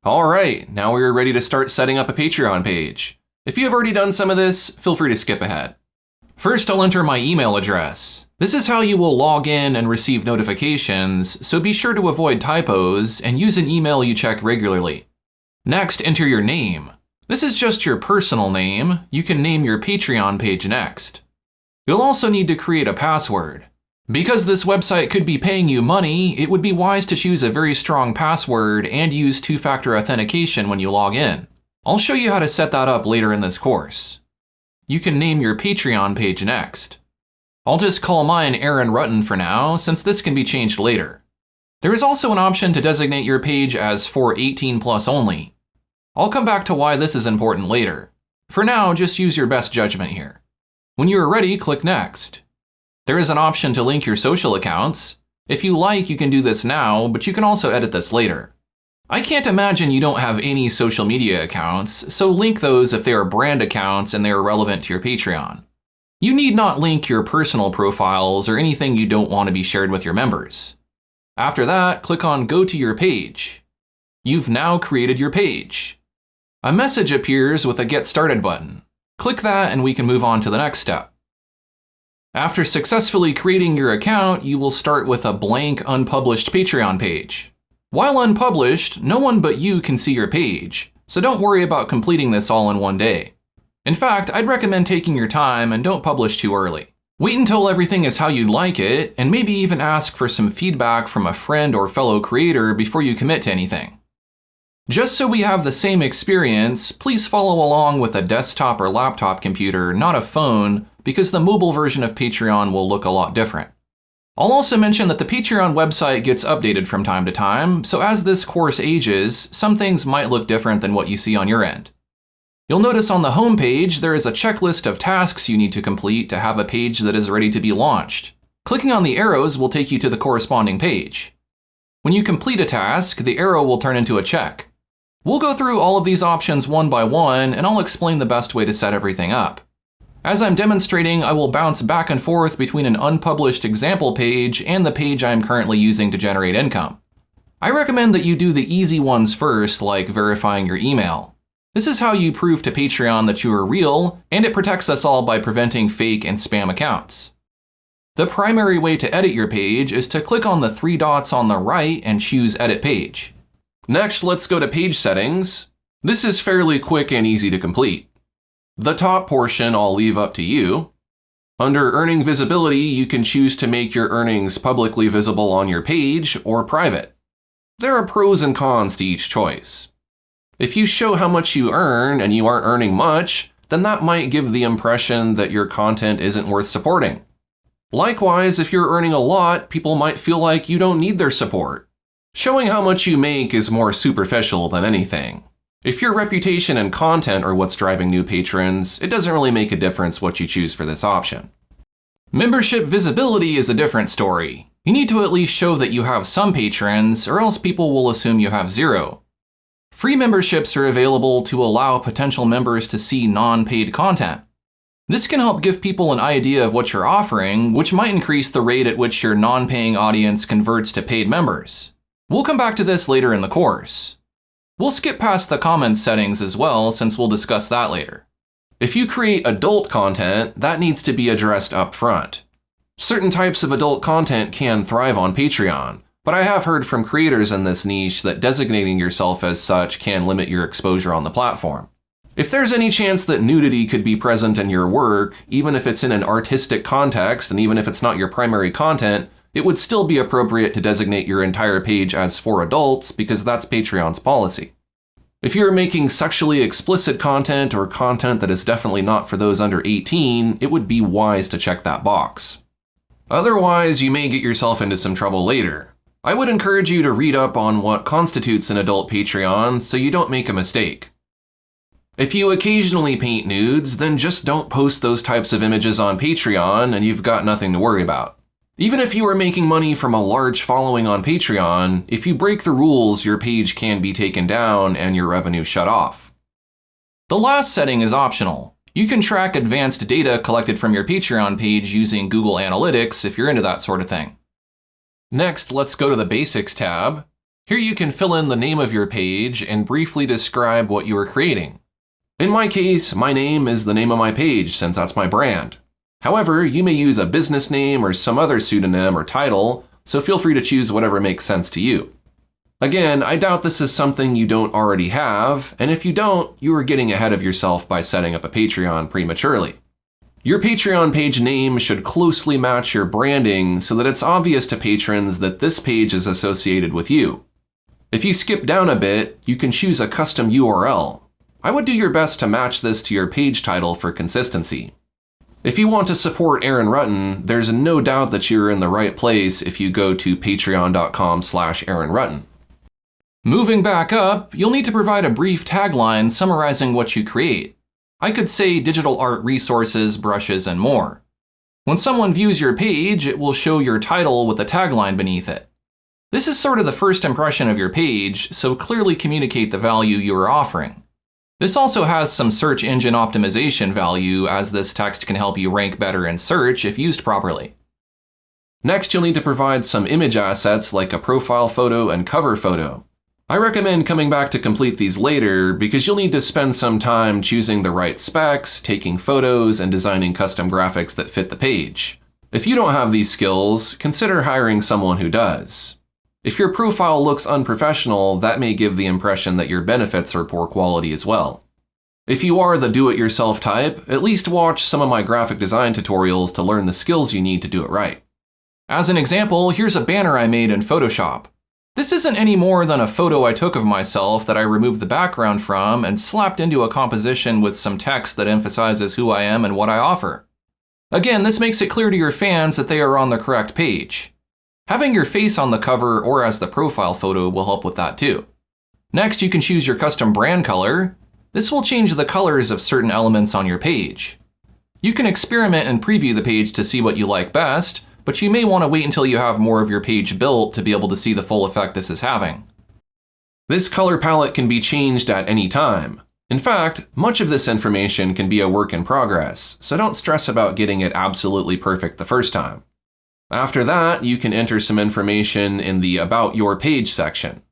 Alright, now we're ready to start setting up a Patreon page. If you have already done some of this, feel free to skip ahead. First, I'll enter my email address. This is how you will log in and receive notifications, so be sure to avoid typos and use an email you check regularly. Next, enter your name. This is just your personal name. You can name your Patreon page next. You'll also need to create a password. Because this website could be paying you money, it would be wise to choose a very strong password and use two-factor authentication when you log in. I'll show you how to set that up later in this course. You can name your Patreon page next. I'll just call mine Aaron Rutten for now, since this can be changed later. There is also an option to designate your page as for 18 plus only. I'll come back to why this is important later. For now, just use your best judgment here. When you are ready, click Next. There is an option to link your social accounts. If you like, you can do this now, but you can also edit this later. I can't imagine you don't have any social media accounts, so link those if they are brand accounts and they are relevant to your Patreon. You need not link your personal profiles or anything you don't want to be shared with your members. After that, click on Go to your page. You've now created your page. A message appears with a Get Started button. Click that and we can move on to the next step. After successfully creating your account, you will start with a blank unpublished Patreon page. While unpublished, no one but you can see your page, so don't worry about completing this all in one day. In fact, I'd recommend taking your time and don't publish too early. Wait until everything is how you'd like it, and maybe even ask for some feedback from a friend or fellow creator before you commit to anything. Just so we have the same experience, please follow along with a desktop or laptop computer, not a phone, because the mobile version of Patreon will look a lot different. I'll also mention that the Patreon website gets updated from time to time, so as this course ages, some things might look different than what you see on your end. You'll notice on the home page there is a checklist of tasks you need to complete to have a page that is ready to be launched. Clicking on the arrows will take you to the corresponding page. When you complete a task, the arrow will turn into a check. We'll go through all of these options one by one, and I'll explain the best way to set everything up. As I'm demonstrating, I will bounce back and forth between an unpublished example page and the page I'm currently using to generate income. I recommend that you do the easy ones first, like verifying your email. This is how you prove to Patreon that you are real, and it protects us all by preventing fake and spam accounts. The primary way to edit your page is to click on the three dots on the right and choose Edit Page. Next, let's go to Page Settings. This is fairly quick and easy to complete. The top portion I'll leave up to you. Under Earning Visibility, you can choose to make your earnings publicly visible on your page or private. There are pros and cons to each choice. If you show how much you earn and you aren't earning much, then that might give the impression that your content isn't worth supporting. Likewise, if you're earning a lot, people might feel like you don't need their support. Showing how much you make is more superficial than anything. If your reputation and content are what's driving new patrons, it doesn't really make a difference what you choose for this option. Membership visibility is a different story. You need to at least show that you have some patrons, or else people will assume you have zero. Free memberships are available to allow potential members to see non-paid content. This can help give people an idea of what you're offering, which might increase the rate at which your non-paying audience converts to paid members. We'll come back to this later in the course. We'll skip past the comments settings as well, since we'll discuss that later. If you create adult content, that needs to be addressed up front. Certain types of adult content can thrive on Patreon, but I have heard from creators in this niche that designating yourself as such can limit your exposure on the platform. If there's any chance that nudity could be present in your work, even if it's in an artistic context and even if it's not your primary content, it would still be appropriate to designate your entire page as for adults because that's Patreon's policy. If you're making sexually explicit content or content that is definitely not for those under 18, it would be wise to check that box. Otherwise, you may get yourself into some trouble later. I would encourage you to read up on what constitutes an adult Patreon so you don't make a mistake. If you occasionally paint nudes, then just don't post those types of images on Patreon and you've got nothing to worry about. Even if you are making money from a large following on Patreon, if you break the rules, your page can be taken down and your revenue shut off. The last setting is optional. You can track advanced data collected from your Patreon page using Google Analytics if you're into that sort of thing. Next, let's go to the Basics tab. Here you can fill in the name of your page and briefly describe what you are creating. In my case, my name is the name of my page since that's my brand. However, you may use a business name or some other pseudonym or title, so feel free to choose whatever makes sense to you. Again, I doubt this is something you don't already have, and if you don't, you are getting ahead of yourself by setting up a Patreon prematurely. Your Patreon page name should closely match your branding so that it's obvious to patrons that this page is associated with you. If you skip down a bit, you can choose a custom URL. I would do your best to match this to your page title for consistency. If you want to support Aaron Rutten, there's no doubt that you're in the right place if you go to patreon.com/Aaron Rutten. Moving back up, you'll need to provide a brief tagline summarizing what you create. I could say digital art resources, brushes, and more. When someone views your page, it will show your title with a tagline beneath it. This is sort of the first impression of your page, so clearly communicate the value you are offering. This also has some search engine optimization value, as this text can help you rank better in search if used properly. Next, you'll need to provide some image assets like a profile photo and cover photo. I recommend coming back to complete these later because you'll need to spend some time choosing the right specs, taking photos, and designing custom graphics that fit the page. If you don't have these skills, consider hiring someone who does. If your profile looks unprofessional, that may give the impression that your benefits are poor quality as well. If you are the do-it-yourself type, at least watch some of my graphic design tutorials to learn the skills you need to do it right. As an example, here's a banner I made in Photoshop. This isn't any more than a photo I took of myself that I removed the background from and slapped into a composition with some text that emphasizes who I am and what I offer. Again, this makes it clear to your fans that they are on the correct page. Having your face on the cover or as the profile photo will help with that too. Next, you can choose your custom brand color. This will change the colors of certain elements on your page. You can experiment and preview the page to see what you like best, but you may want to wait until you have more of your page built to be able to see the full effect this is having. This color palette can be changed at any time. In fact, much of this information can be a work in progress, so don't stress about getting it absolutely perfect the first time. After that, you can enter some information in the About Your Page section.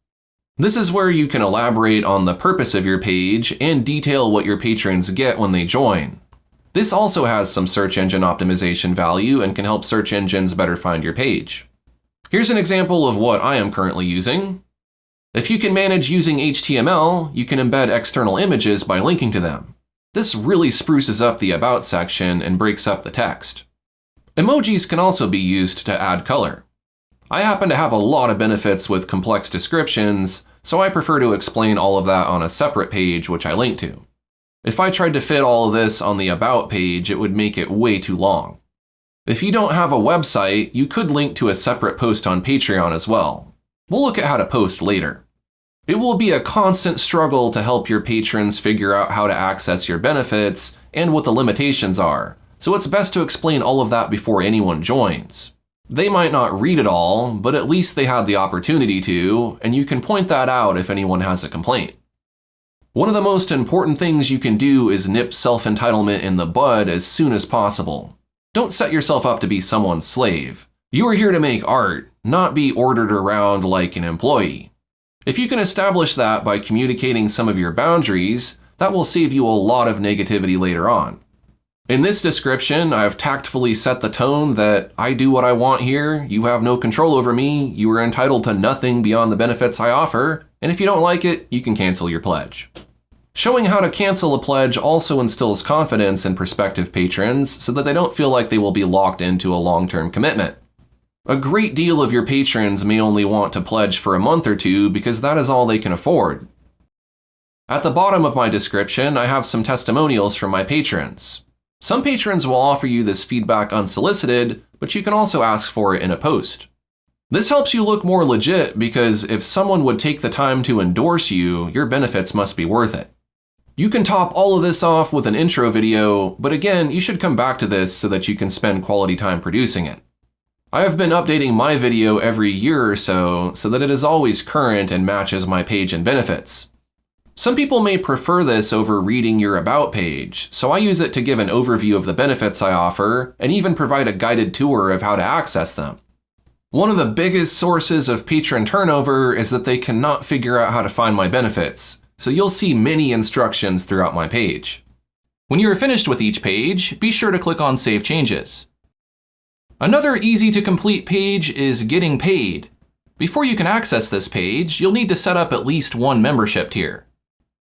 This is where you can elaborate on the purpose of your page and detail what your patrons get when they join. This also has some search engine optimization value and can help search engines better find your page. Here's an example of what I am currently using. If you can manage using HTML, you can embed external images by linking to them. This really spruces up the About section and breaks up the text. Emojis can also be used to add color. I happen to have a lot of benefits with complex descriptions, so I prefer to explain all of that on a separate page which I link to. If I tried to fit all of this on the About page, it would make it way too long. If you don't have a website, you could link to a separate post on Patreon as well. We'll look at how to post later. It will be a constant struggle to help your patrons figure out how to access your benefits and what the limitations are, so it's best to explain all of that before anyone joins. They might not read it all, but at least they had the opportunity to, and you can point that out if anyone has a complaint. One of the most important things you can do is nip self-entitlement in the bud as soon as possible. Don't set yourself up to be someone's slave. You are here to make art, not be ordered around like an employee. If you can establish that by communicating some of your boundaries, that will save you a lot of negativity later on. In this description, I've tactfully set the tone that I do what I want here, you have no control over me, you are entitled to nothing beyond the benefits I offer, and if you don't like it, you can cancel your pledge. Showing how to cancel a pledge also instills confidence in prospective patrons so that they don't feel like they will be locked into a long-term commitment. A great deal of your patrons may only want to pledge for a month or two because that is all they can afford. At the bottom of my description, I have some testimonials from my patrons. Some patrons will offer you this feedback unsolicited, but you can also ask for it in a post. This helps you look more legit because if someone would take the time to endorse you, your benefits must be worth it. You can top all of this off with an intro video, but again, you should come back to this so that you can spend quality time producing it. I have been updating my video every year or so that it is always current and matches my page and benefits. Some people may prefer this over reading your About page, so I use it to give an overview of the benefits I offer and even provide a guided tour of how to access them. One of the biggest sources of patron turnover is that they cannot figure out how to find my benefits, so you'll see many instructions throughout my page. When you are finished with each page, be sure to click on Save Changes. Another easy to complete page is Getting Paid. Before you can access this page, you'll need to set up at least one membership tier.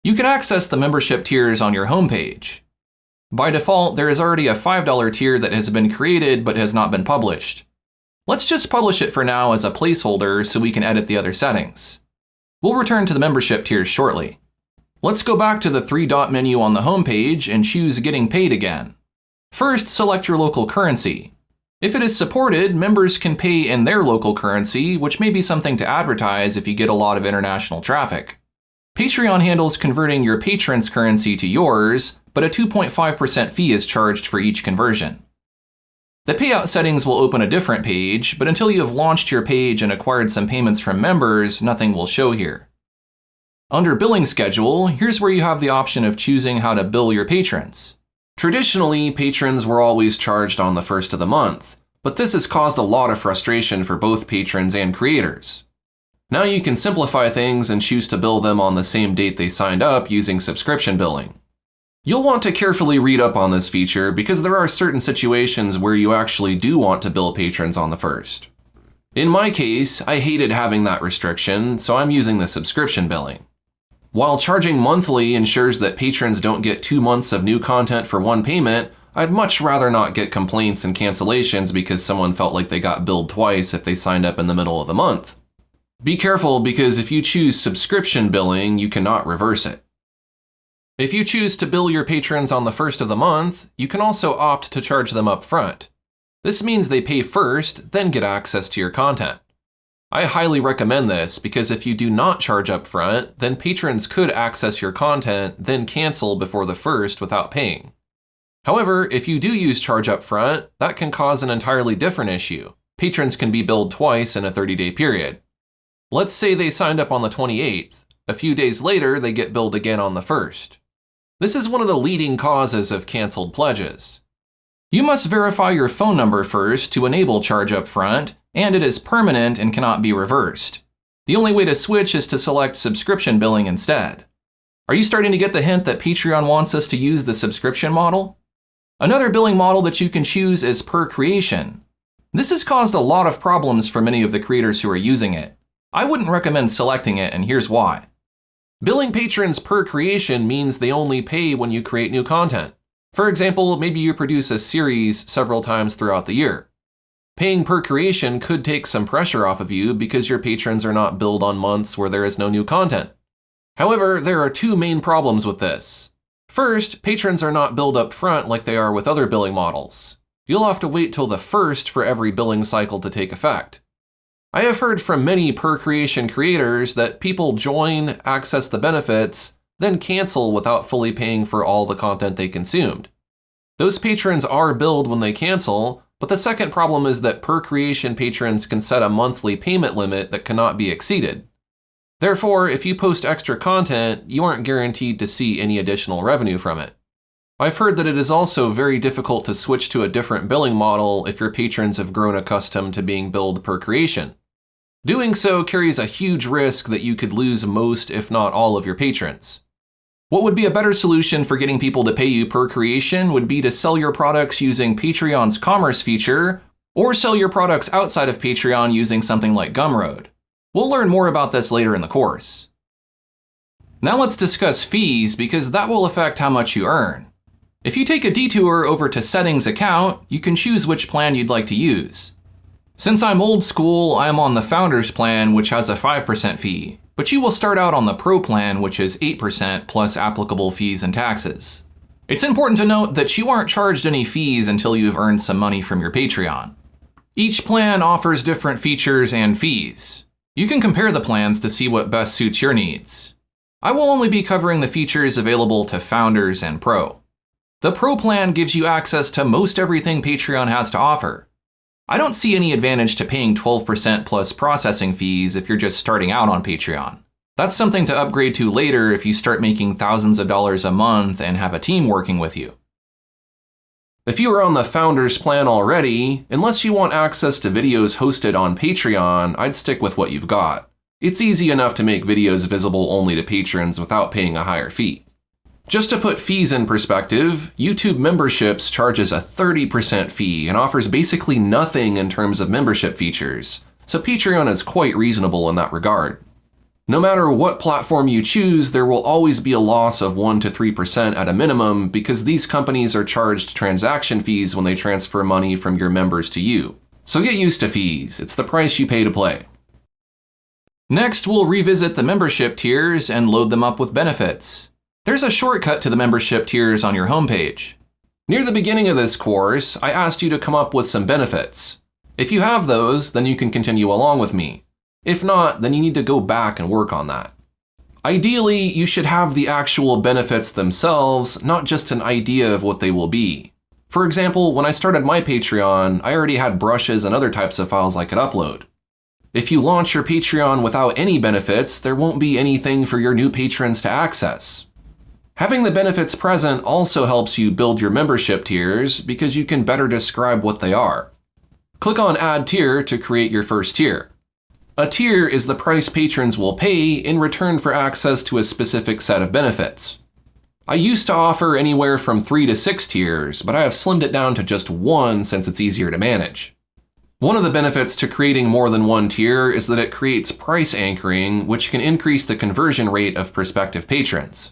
You can access the membership tiers on your homepage. By default, there is already a $5 tier that has been created but has not been published. Let's just publish it for now as a placeholder so we can edit the other settings. We'll return to the membership tiers shortly. Let's go back to the three-dot menu on the homepage and choose Getting Paid again. First, select your local currency. If it is supported, members can pay in their local currency, which may be something to advertise if you get a lot of international traffic. Patreon handles converting your patron's currency to yours, but a 2.5% fee is charged for each conversion. The payout settings will open a different page, but until you have launched your page and acquired some payments from members, nothing will show here. Under Billing Schedule, here's where you have the option of choosing how to bill your patrons. Traditionally, patrons were always charged on the first of the month, but this has caused a lot of frustration for both patrons and creators. Now you can simplify things and choose to bill them on the same date they signed up using subscription billing. You'll want to carefully read up on this feature because there are certain situations where you actually do want to bill patrons on the first. In my case, I hated having that restriction, so I'm using the subscription billing. While charging monthly ensures that patrons don't get 2 months of new content for one payment, I'd much rather not get complaints and cancellations because someone felt like they got billed twice if they signed up in the middle of the month. Be careful because if you choose subscription billing, you cannot reverse it. If you choose to bill your patrons on the first of the month, you can also opt to charge them up front. This means they pay first, then get access to your content. I highly recommend this because if you do not charge up front, then patrons could access your content, then cancel before the first without paying. However, if you do use charge up front, that can cause an entirely different issue. Patrons can be billed twice in a 30-day period. Let's say they signed up on the 28th. A few days later, they get billed again on the 1st. This is one of the leading causes of canceled pledges. You must verify your phone number first to enable charge up front, and it is permanent and cannot be reversed. The only way to switch is to select subscription billing instead. Are you starting to get the hint that Patreon wants us to use the subscription model? Another billing model that you can choose is per creation. This has caused a lot of problems for many of the creators who are using it. I wouldn't recommend selecting it, and here's why. Billing patrons per creation means they only pay when you create new content. For example, maybe you produce a series several times throughout the year. Paying per creation could take some pressure off of you because your patrons are not billed on months where there is no new content. However, there are two main problems with this. First, patrons are not billed up front like they are with other billing models. You'll have to wait till the first for every billing cycle to take effect. I have heard from many per creation creators that people join, access the benefits, then cancel without fully paying for all the content they consumed. Those patrons are billed when they cancel, but the second problem is that per creation patrons can set a monthly payment limit that cannot be exceeded. Therefore, if you post extra content, you aren't guaranteed to see any additional revenue from it. I've heard that it is also very difficult to switch to a different billing model if your patrons have grown accustomed to being billed per creation. Doing so carries a huge risk that you could lose most, if not all, of your patrons. What would be a better solution for getting people to pay you per creation would be to sell your products using Patreon's commerce feature, or sell your products outside of Patreon using something like Gumroad. We'll learn more about this later in the course. Now let's discuss fees because that will affect how much you earn. If you take a detour over to Settings account, you can choose which plan you'd like to use. Since I'm old school, I am on the Founders plan, which has a 5% fee, but you will start out on the Pro plan, which is 8% plus applicable fees and taxes. It's important to note that you aren't charged any fees until you've earned some money from your Patreon. Each plan offers different features and fees. You can compare the plans to see what best suits your needs. I will only be covering the features available to Founders and Pro. The Pro plan gives you access to most everything Patreon has to offer. I don't see any advantage to paying 12% plus processing fees if you're just starting out on Patreon. That's something to upgrade to later if you start making thousands of dollars a month and have a team working with you. If you are on the Founders Plan already, unless you want access to videos hosted on Patreon, I'd stick with what you've got. It's easy enough to make videos visible only to patrons without paying a higher fee. Just to put fees in perspective, YouTube Memberships charges a 30% fee and offers basically nothing in terms of membership features, so Patreon is quite reasonable in that regard. No matter what platform you choose, there will always be a loss of 1 to 3% at a minimum because these companies are charged transaction fees when they transfer money from your members to you. So get used to fees, it's the price you pay to play. Next, we'll revisit the membership tiers and load them up with benefits. There's a shortcut to the membership tiers on your homepage. Near the beginning of this course, I asked you to come up with some benefits. If you have those, then you can continue along with me. If not, then you need to go back and work on that. Ideally, you should have the actual benefits themselves, not just an idea of what they will be. For example, when I started my Patreon, I already had brushes and other types of files I could upload. If you launch your Patreon without any benefits, there won't be anything for your new patrons to access. Having the benefits present also helps you build your membership tiers because you can better describe what they are. Click on Add Tier to create your first tier. A tier is the price patrons will pay in return for access to a specific set of benefits. I used to offer anywhere from 3 to 6 tiers, but I have slimmed it down to just 1 since it's easier to manage. One of the benefits to creating more than one tier is that it creates price anchoring, which can increase the conversion rate of prospective patrons.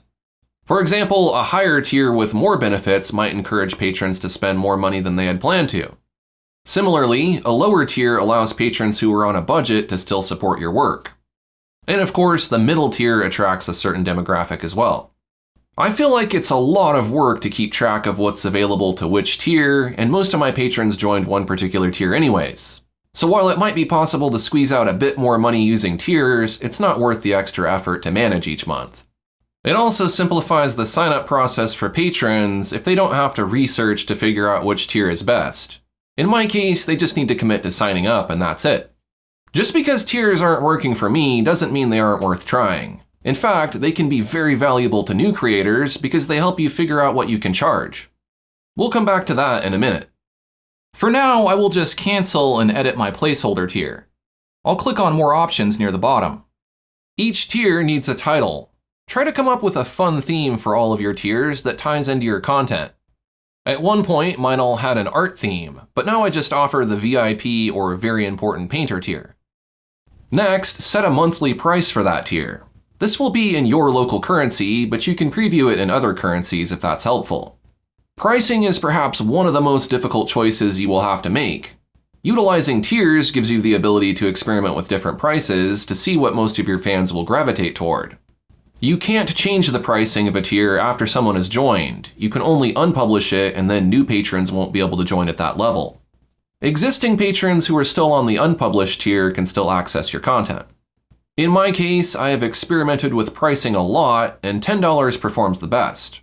For example, a higher tier with more benefits might encourage patrons to spend more money than they had planned to. Similarly, a lower tier allows patrons who are on a budget to still support your work. And of course, the middle tier attracts a certain demographic as well. I feel like it's a lot of work to keep track of what's available to which tier, and most of my patrons joined one particular tier anyways. So while it might be possible to squeeze out a bit more money using tiers, it's not worth the extra effort to manage each month. It also simplifies the sign-up process for patrons if they don't have to research to figure out which tier is best. In my case, they just need to commit to signing up and that's it. Just because tiers aren't working for me doesn't mean they aren't worth trying. In fact, they can be very valuable to new creators because they help you figure out what you can charge. We'll come back to that in a minute. For now, I will just cancel and edit my placeholder tier. I'll click on More Options near the bottom. Each tier needs a title. Try to come up with a fun theme for all of your tiers that ties into your content. At one point, mine all had an art theme, but now I just offer the VIP or Very Important Painter tier. Next, set a monthly price for that tier. This will be in your local currency, but you can preview it in other currencies if that's helpful. Pricing is perhaps one of the most difficult choices you will have to make. Utilizing tiers gives you the ability to experiment with different prices to see what most of your fans will gravitate toward. You can't change the pricing of a tier after someone has joined. You can only unpublish it and then new patrons won't be able to join at that level. Existing patrons who are still on the unpublished tier can still access your content. In my case, I have experimented with pricing a lot and $10 performs the best.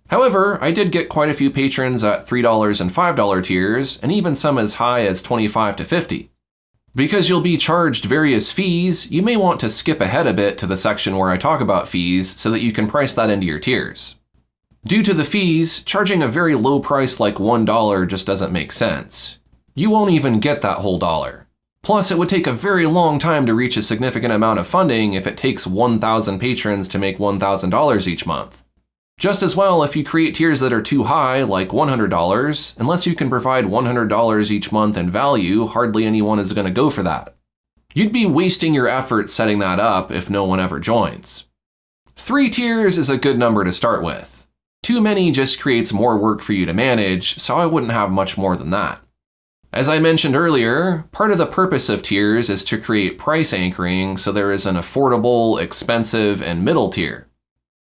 However, I did get quite a few patrons at $3 and $5 tiers and even some as high as $25 to $50. Because you'll be charged various fees, you may want to skip ahead a bit to the section where I talk about fees so that you can price that into your tiers. Due to the fees, charging a very low price like $1 just doesn't make sense. You won't even get that whole dollar. Plus, it would take a very long time to reach a significant amount of funding if it takes 1,000 patrons to make $1,000 each month. Just as well, if you create tiers that are too high, like $100, unless you can provide $100 each month in value, hardly anyone is going to go for that. You'd be wasting your effort setting that up if no one ever joins. 3 tiers is a good number to start with. Too many just creates more work for you to manage, so I wouldn't have much more than that. As I mentioned earlier, part of the purpose of tiers is to create price anchoring so there is an affordable, expensive, and middle tier.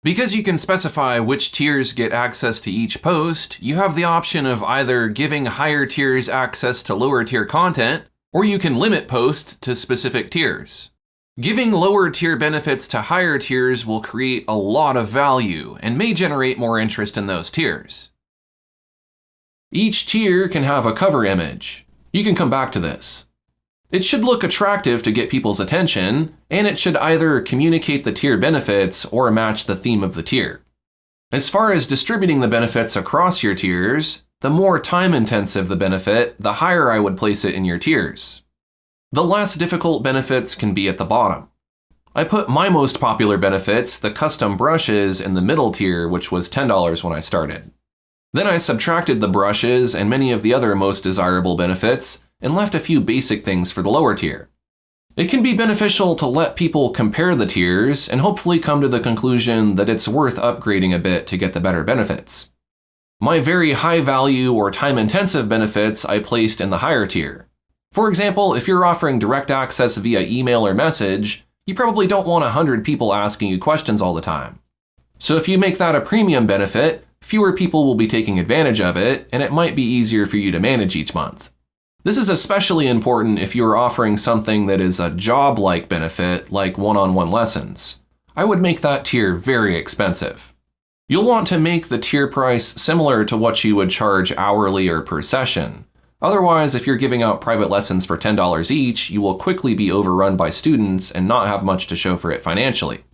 Because you can specify which tiers get access to each post, you have the option of either giving higher tiers access to lower tier content, or you can limit posts to specific tiers. Giving lower tier benefits to higher tiers will create a lot of value and may generate more interest in those tiers. Each tier can have a cover image. You can come back to this. It should look attractive to get people's attention, and it should either communicate the tier benefits or match the theme of the tier. As far as distributing the benefits across your tiers, The more time-intensive the benefit, the higher I would place it in your tiers. The less difficult benefits can be at the bottom. I put my most popular benefits, the custom brushes, in the middle tier, which was $10 when I started. Then I subtracted the brushes and many of the other most desirable benefits and left a few basic things for the lower tier. It can be beneficial to let people compare the tiers and hopefully come to the conclusion that it's worth upgrading a bit to get the better benefits. My very high value or time-intensive benefits I placed in the higher tier. For example, if you're offering direct access via email or message, you probably don't want 100 people asking you questions all the time. So if you make that a premium benefit, fewer people will be taking advantage of it, and it might be easier for you to manage each month. This is especially important if you're offering something that is a job-like benefit, like one-on-one lessons. I would make that tier very expensive. You'll want to make the tier price similar to what you would charge hourly or per session. Otherwise, if you're giving out private lessons for $10 each, you will quickly be overrun by students and not have much to show for it financially.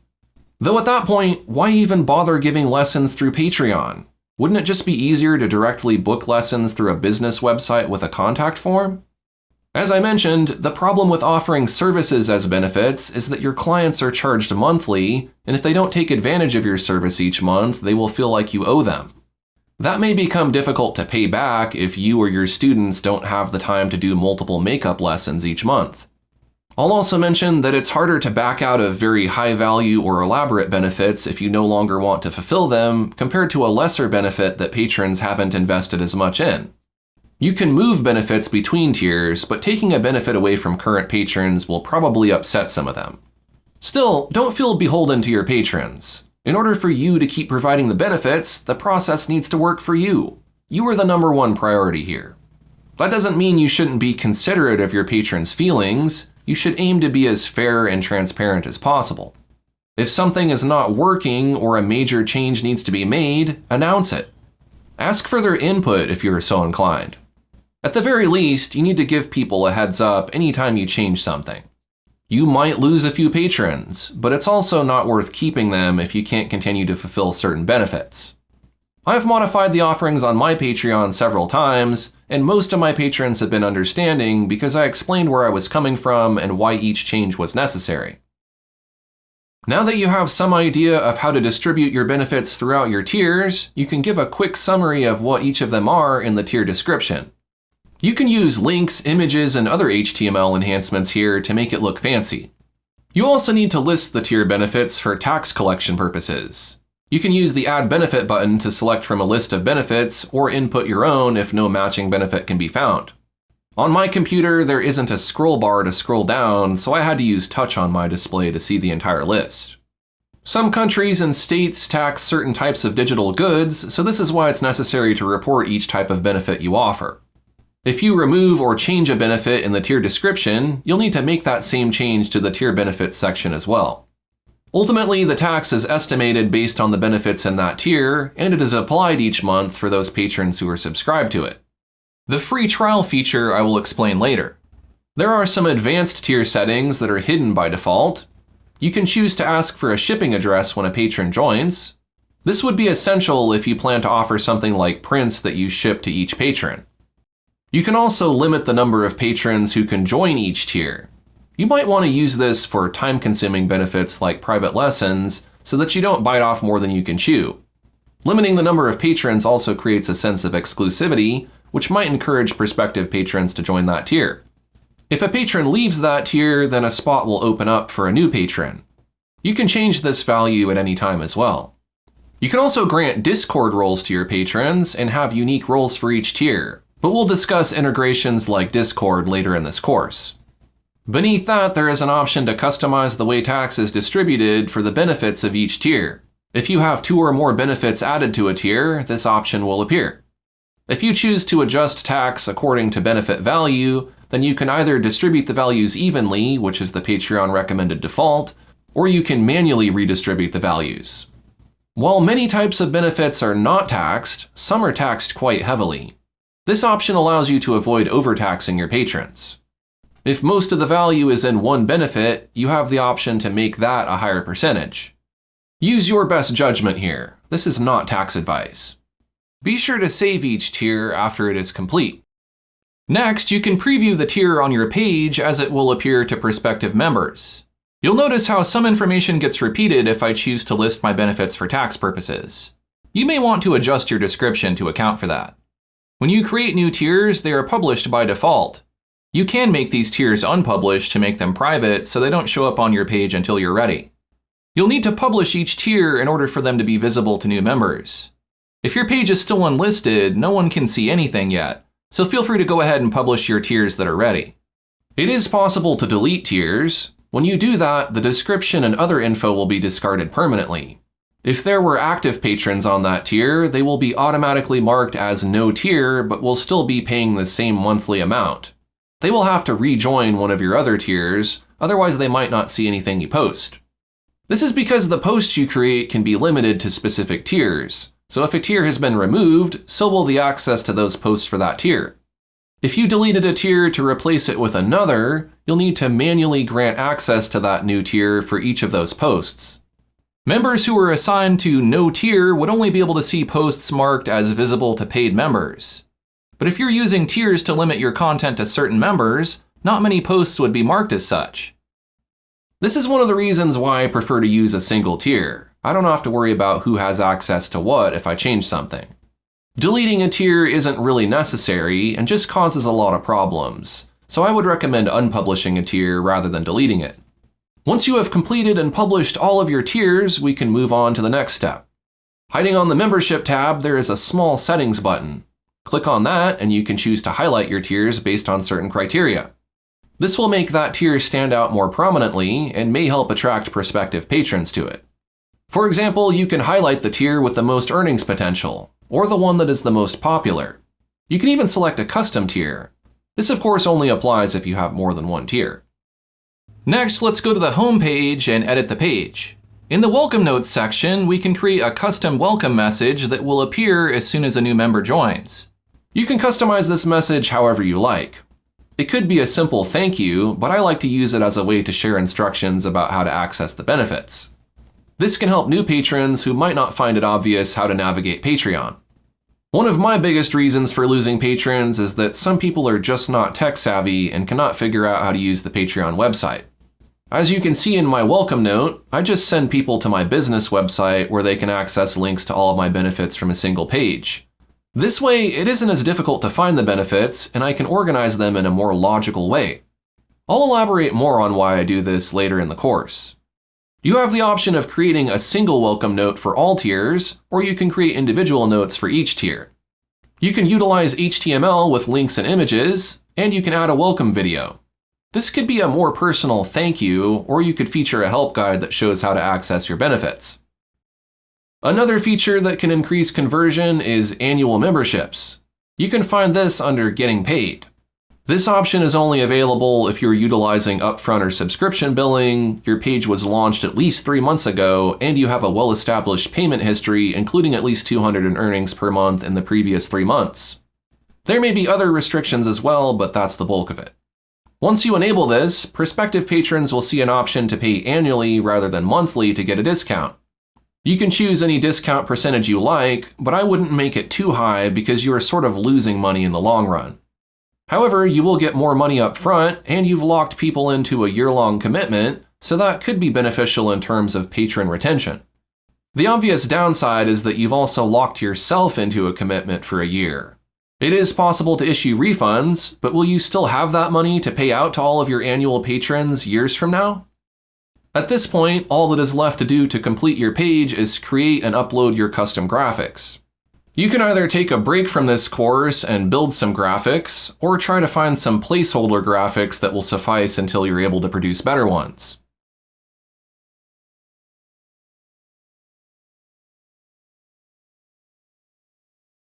Though at that point, why even bother giving lessons through Patreon? Wouldn't it just be easier to directly book lessons through a business website with a contact form? As I mentioned, the problem with offering services as benefits is that your clients are charged monthly, and if they don't take advantage of your service each month, they will feel like you owe them. That may become difficult to pay back if you or your students don't have the time to do multiple makeup lessons each month. I'll also mention that it's harder to back out of very high value or elaborate benefits if you no longer want to fulfill them compared to a lesser benefit that patrons haven't invested as much in. You can move benefits between tiers, but taking a benefit away from current patrons will probably upset some of them. Still, don't feel beholden to your patrons. In order for you to keep providing the benefits, the process needs to work for you. You are the #1 priority here. That doesn't mean you shouldn't be considerate of your patrons' feelings. You should aim to be as fair and transparent as possible. If something is not working or a major change needs to be made, announce it. Ask for their input if you're so inclined. At the very least, you need to give people a heads up anytime you change something. You might lose a few patrons, but it's also not worth keeping them if you can't continue to fulfill certain benefits. I've modified the offerings on my Patreon several times, and most of my patrons have been understanding because I explained where I was coming from and why each change was necessary. Now that you have some idea of how to distribute your benefits throughout your tiers, you can give a quick summary of what each of them are in the tier description. You can use links, images, and other HTML enhancements here to make it look fancy. You also need to list the tier benefits for tax collection purposes. You can use the Add Benefit button to select from a list of benefits or input your own if no matching benefit can be found. On my computer, there isn't a scroll bar to scroll down, so I had to use touch on my display to see the entire list. Some countries and states tax certain types of digital goods, so this is why it's necessary to report each type of benefit you offer. If you remove or change a benefit in the tier description, you'll need to make that same change to the tier benefits section as well. Ultimately, the tax is estimated based on the benefits in that tier, and it is applied each month for those patrons who are subscribed to it. The free trial feature I will explain later. There are some advanced tier settings that are hidden by default. You can choose to ask for a shipping address when a patron joins. This would be essential if you plan to offer something like prints that you ship to each patron. You can also limit the number of patrons who can join each tier. You might want to use this for time-consuming benefits like private lessons so that you don't bite off more than you can chew. Limiting the number of patrons also creates a sense of exclusivity, which might encourage prospective patrons to join that tier. If a patron leaves that tier, then a spot will open up for a new patron. You can change this value at any time as well. You can also grant Discord roles to your patrons and have unique roles for each tier, but we'll discuss integrations like Discord later in this course. Beneath that, there is an option to customize the way tax is distributed for the benefits of each tier. If you have 2 or more benefits added to a tier, this option will appear. If you choose to adjust tax according to benefit value, then you can either distribute the values evenly, which is the Patreon recommended default, or you can manually redistribute the values. While many types of benefits are not taxed, some are taxed quite heavily. This option allows you to avoid overtaxing your patrons. If most of the value is in one benefit, you have the option to make that a higher percentage. Use your best judgment here. This is not tax advice. Be sure to save each tier after it is complete. Next, you can preview the tier on your page as it will appear to prospective members. You'll notice how some information gets repeated if I choose to list my benefits for tax purposes. You may want to adjust your description to account for that. When you create new tiers, they are published by default. You can make these tiers unpublished to make them private so they don't show up on your page until you're ready. You'll need to publish each tier in order for them to be visible to new members. If your page is still unlisted, no one can see anything yet, so feel free to go ahead and publish your tiers that are ready. It is possible to delete tiers. When you do that, the description and other info will be discarded permanently. If there were active patrons on that tier, they will be automatically marked as no tier, but will still be paying the same monthly amount. They will have to rejoin one of your other tiers, otherwise they might not see anything you post. This is because the posts you create can be limited to specific tiers, so if a tier has been removed, so will the access to those posts for that tier. If you deleted a tier to replace it with another, you'll need to manually grant access to that new tier for each of those posts. Members who were assigned to no tier would only be able to see posts marked as visible to paid members. But if you're using tiers to limit your content to certain members, not many posts would be marked as such. This is one of the reasons why I prefer to use a single tier. I don't have to worry about who has access to what if I change something. Deleting a tier isn't really necessary and just causes a lot of problems, so I would recommend unpublishing a tier rather than deleting it. Once you have completed and published all of your tiers, we can move on to the next step. Hiding on the Membership tab, there is a small settings button. Click on that and you can choose to highlight your tiers based on certain criteria. This will make that tier stand out more prominently and may help attract prospective patrons to it. For example, you can highlight the tier with the most earnings potential, or the one that is the most popular. You can even select a custom tier. This of course only applies if you have more than one tier. Next, let's go to the home page and edit the page. In the Welcome Notes section, we can create a custom welcome message that will appear as soon as a new member joins. You can customize this message however you like. It could be a simple thank you, but I like to use it as a way to share instructions about how to access the benefits. This can help new patrons who might not find it obvious how to navigate Patreon. One of my biggest reasons for losing patrons is that some people are just not tech savvy and cannot figure out how to use the Patreon website. As you can see in my welcome note, I just send people to my business website where they can access links to all of my benefits from a single page. This way, it isn't as difficult to find the benefits, and I can organize them in a more logical way. I'll elaborate more on why I do this later in the course. You have the option of creating a single welcome note for all tiers, or you can create individual notes for each tier. You can utilize HTML with links and images, and you can add a welcome video. This could be a more personal thank you, or you could feature a help guide that shows how to access your benefits. Another feature that can increase conversion is annual memberships. You can find this under Getting Paid. This option is only available if you're utilizing upfront or subscription billing, your page was launched at least 3 months ago, and you have a well-established payment history including at least $200 in earnings per month in the previous 3 months. There may be other restrictions as well, but that's the bulk of it. Once you enable this, prospective patrons will see an option to pay annually rather than monthly to get a discount. You can choose any discount percentage you like, but I wouldn't make it too high because you are sort of losing money in the long run. However, you will get more money up front, and you've locked people into a year-long commitment, so that could be beneficial in terms of patron retention. The obvious downside is that you've also locked yourself into a commitment for a year. It is possible to issue refunds, but will you still have that money to pay out to all of your annual patrons years from now? At this point, all that is left to do to complete your page is create and upload your custom graphics. You can either take a break from this course and build some graphics, or try to find some placeholder graphics that will suffice until you're able to produce better ones.